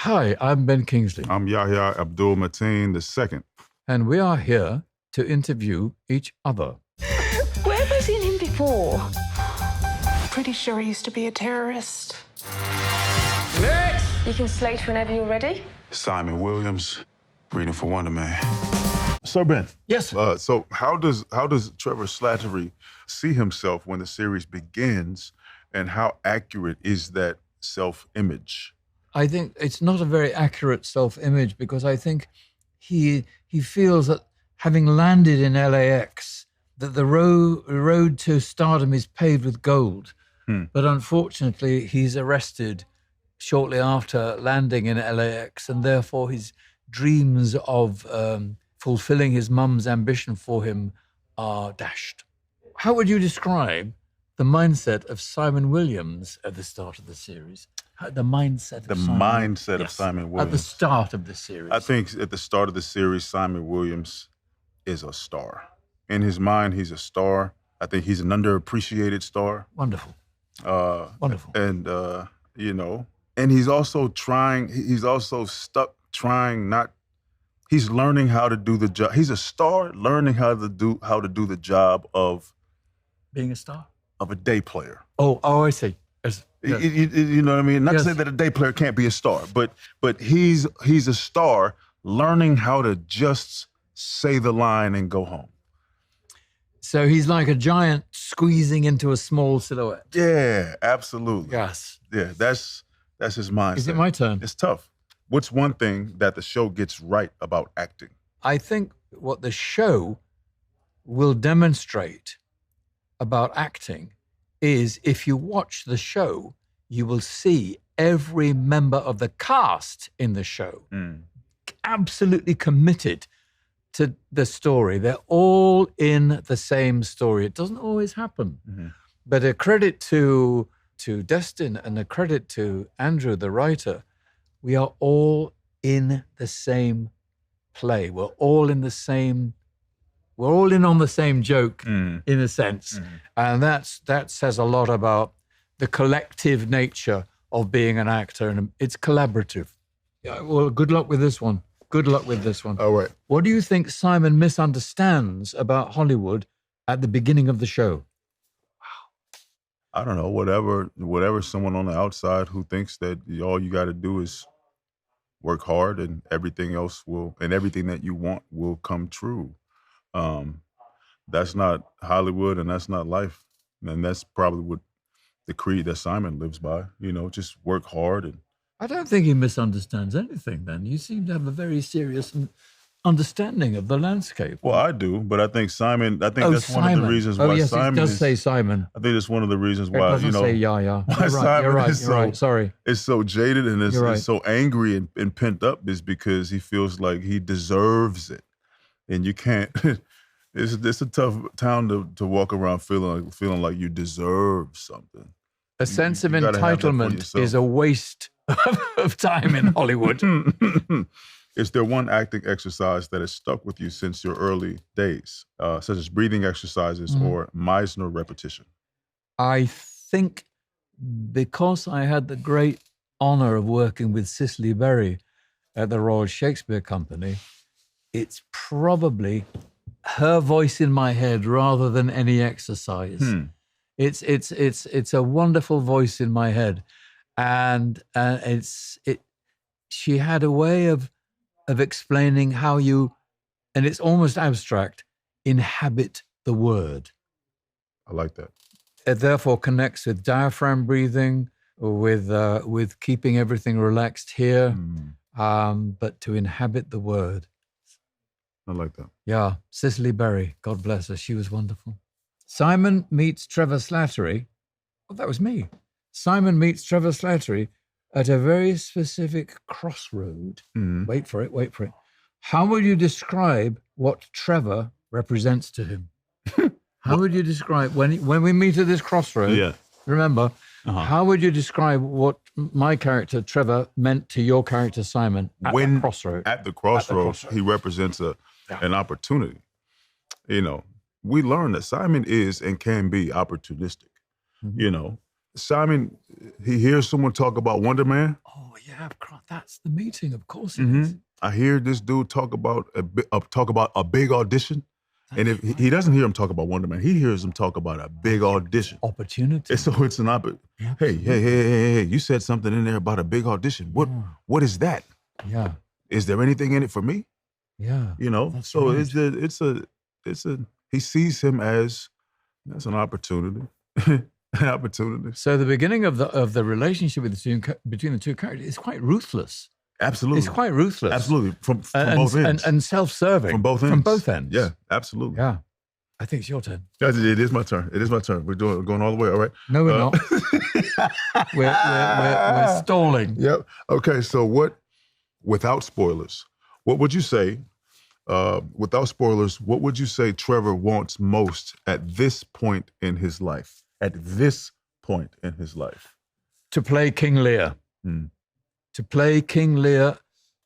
Hi, I'm Ben Kingsley. I'm Yahya Abdul-Mateen II. And we are here to interview each other. Where have I seen him before? Pretty sure he used to be a terrorist. Next! You can slate whenever you're ready. Simon Williams, reading for Wonder Man. So Ben. Yes. So how does Trevor Slattery see himself when the series begins, and how accurate is that self-image? I think it's not a very accurate self-image because I think he feels that having landed in LAX, that the road to stardom is paved with gold. But unfortunately, he's arrested shortly after landing in LAX, and therefore his dreams of fulfilling his mum's ambition for him are dashed. How would you describe the mindset of Simon Williams at the start of the series? The mindset of Simon Williams. At the start of the series. I think at the start of the series, Simon Williams is a star. In his mind, he's a star. I think he's an underappreciated star. Wonderful. Wonderful. And, and he's also stuck trying not, he's learning how to do the job. He's a star learning how to do the job of being a star? Of a day player. Oh, I see. Yes. You know what I mean? Not to say that a day player can't be a star, but he's a star learning how to just say the line and go home. So he's like a giant squeezing into a small silhouette. Yeah, absolutely. Yes. Yeah, that's his mindset. Is it my turn? It's tough. What's one thing that the show gets right about acting? I think what the show will demonstrate about acting is if you watch the show, you will see every member of the cast in the show absolutely committed to the story. They're all in the same story. It doesn't always happen. Mm-hmm. But a credit to Destin and a credit to Andrew, the writer, we are all in the same play. We're all in on the same joke, in a sense. And that says a lot about the collective nature of being an actor, and it's collaborative. Yeah, well, good luck with this one. All right. What do you think Simon misunderstands about Hollywood at the beginning of the show? I don't know, whatever someone on the outside who thinks that all you got to do is work hard and everything that you want will come true. That's not Hollywood and that's not life. And that's probably what the creed that Simon lives by, just work hard. And I don't think he misunderstands anything then. You seem to have a very serious understanding of the landscape. Well, I do, but I think that's one of the reasons why Simon it does say Simon. I think it's one of the reasons why, it doesn't say Yahya. You're right. Sorry. It's so jaded and it's so angry and pent up is because he feels like he deserves it. And you can't, it's a tough town to walk around feeling like you deserve something. A sense of entitlement is a waste of time in Hollywood. Is there one acting exercise that has stuck with you since your early days, such as breathing exercises or Meisner repetition? I think because I had the great honor of working with Cicely Berry at the Royal Shakespeare Company, it's probably her voice in my head rather than any exercise. It's a wonderful voice in my head, and she had a way of explaining how you, and it's almost abstract, inhabit the word. I like that. It therefore connects with diaphragm breathing, with keeping everything relaxed here, but to inhabit the word. I like that. Yeah, Cicely Berry, God bless her, she was wonderful. Simon meets Trevor Slattery. Oh, that was me. Simon meets Trevor Slattery at a very specific crossroad. Wait for it. How would you describe what Trevor represents to him? How would you describe, when we meet at this crossroad, remember, how would you describe what my character, Trevor, meant to your character, Simon, at the crossroad? At the crossroads, he represents an opportunity. We learn that Simon is and can be opportunistic. Simon, he hears someone talk about Wonder Man. Oh, yeah, that's the meeting. Of course it is. I hear this dude talk about a big audition. And if he doesn't hear him talk about Wonder Man, he hears him talk about a big audition. Opportunity. So it's an opportunity. Hey, you said something in there about a big audition. What is that? Yeah. Is there anything in it for me? Yeah. You know? That's So right. he sees him as that's an opportunity. An opportunity. So the beginning of the relationship between the two characters is quite ruthless. Absolutely. It's quite ruthless. Absolutely. From both ends. And self-serving. From both ends. From both ends. Yeah, absolutely. Yeah. I think it's your turn. It is my turn. We're going all the way, all right? No, we're not. we're stalling. Yep. Okay, so without spoilers, what would you say, Trevor wants most at this point in his life? At this point in his life? To play King Lear. To play King Lear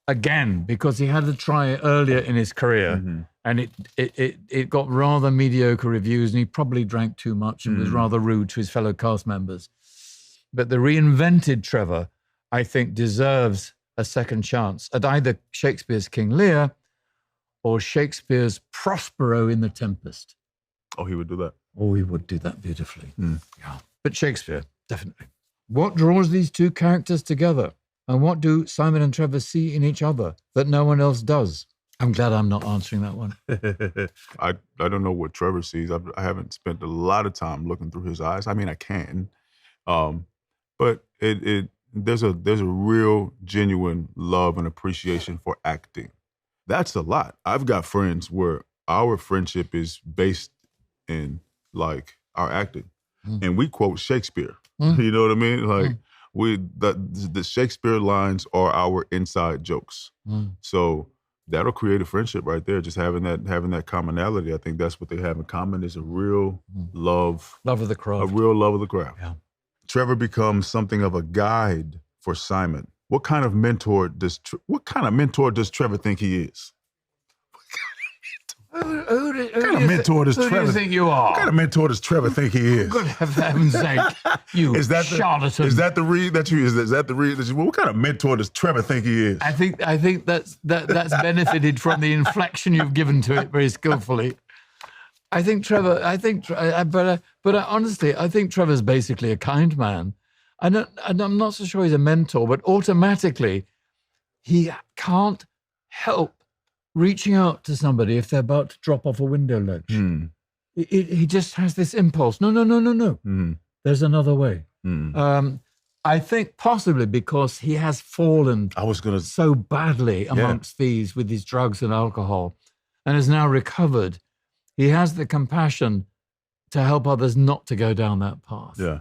again, because he had to try it earlier in his career, and it got rather mediocre reviews, and he probably drank too much and was rather rude to his fellow cast members. But the reinvented Trevor, I think, deserves a second chance at either Shakespeare's King Lear or Shakespeare's Prospero in The Tempest. Oh, he would do that. Oh, he would do that beautifully. Yeah. But Shakespeare, definitely. What draws these two characters together? And what do Simon and Trevor see in each other that no one else does? I'm glad I'm not answering that one. I don't know what Trevor sees. I haven't spent a lot of time looking through his eyes. I mean, I can, but there's a real genuine love and appreciation for acting. That's a lot. I've got friends where our friendship is based in like our acting, and we quote Shakespeare. You know what I mean? Like. The Shakespeare lines are our inside jokes. So that'll create a friendship right there. Just having that commonality. I think that's what they have in common is a real love of the craft. A real love of the craft. Yeah. Trevor becomes something of a guide for Simon. What kind of mentor does Trevor think he is? Who do you think you are? What kind of mentor does Trevor think he is? Good heaven's sake, you charlatan! Is that the read that you? Is that the read that you? What kind of mentor does Trevor think he is? I think that's benefited from the inflection you've given to it very skillfully. But honestly, I think Trevor's basically a kind man. And I'm not so sure he's a mentor, but automatically he can't help reaching out to somebody if they're about to drop off a window ledge. He just has this impulse. No. There's another way. I think possibly because he has fallen so badly amongst thieves with his drugs and alcohol and has now recovered. He has the compassion to help others not to go down that path. Yeah.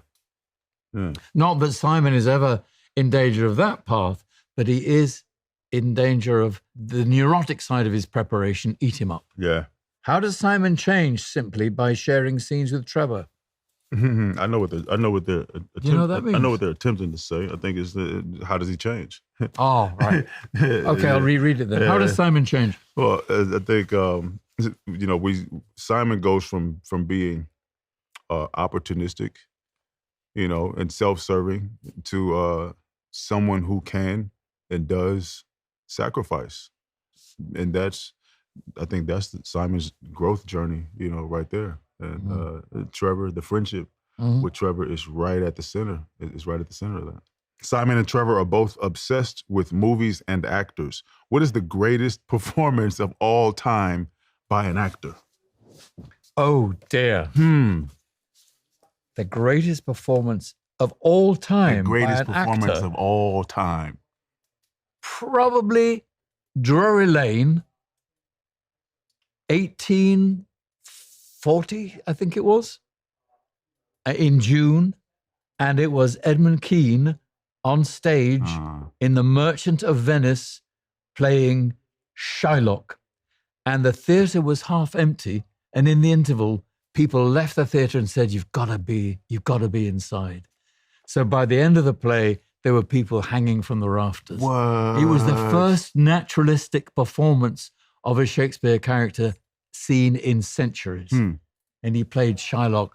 Not that Simon is ever in danger of that path, but he is in danger of the neurotic side of his preparation eat him up. Yeah. How does Simon change? Simply by sharing scenes with Trevor. I know what they're You know what that means? I know what they're attempting to say. I think it's how does he change? Oh, right. Okay, I'll reread it then. How does Simon change? Well, I think Simon goes from being opportunistic, and self-serving to someone who can and does sacrifice, and I think that's Simon's growth journey, right there. And Trevor, the friendship with Trevor is right at the center. It's right at the center of that. Simon and Trevor are both obsessed with movies and actors. What is the greatest performance of all time by an actor? Oh dear. The greatest performance of all time. The greatest by an performance actor. of all time. Probably Drury Lane, 1840, I think it was, in June. And it was Edmund Kean on stage in The Merchant of Venice playing Shylock. And the theatre was half empty. And in the interval, people left the theatre and said, you've got to be inside. So by the end of the play, there were people hanging from the rafters. What? It was the first naturalistic performance of a Shakespeare character seen in centuries. And he played Shylock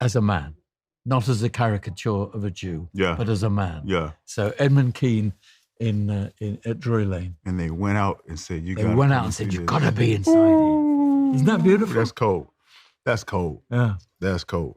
as a man. not as a caricature of a Jew, but as a man. Yeah. So Edmund Keane at Drury Lane. And they went out and said, "You got to be inside here." Isn't that beautiful? That's cold. That's cold. Yeah. That's cold.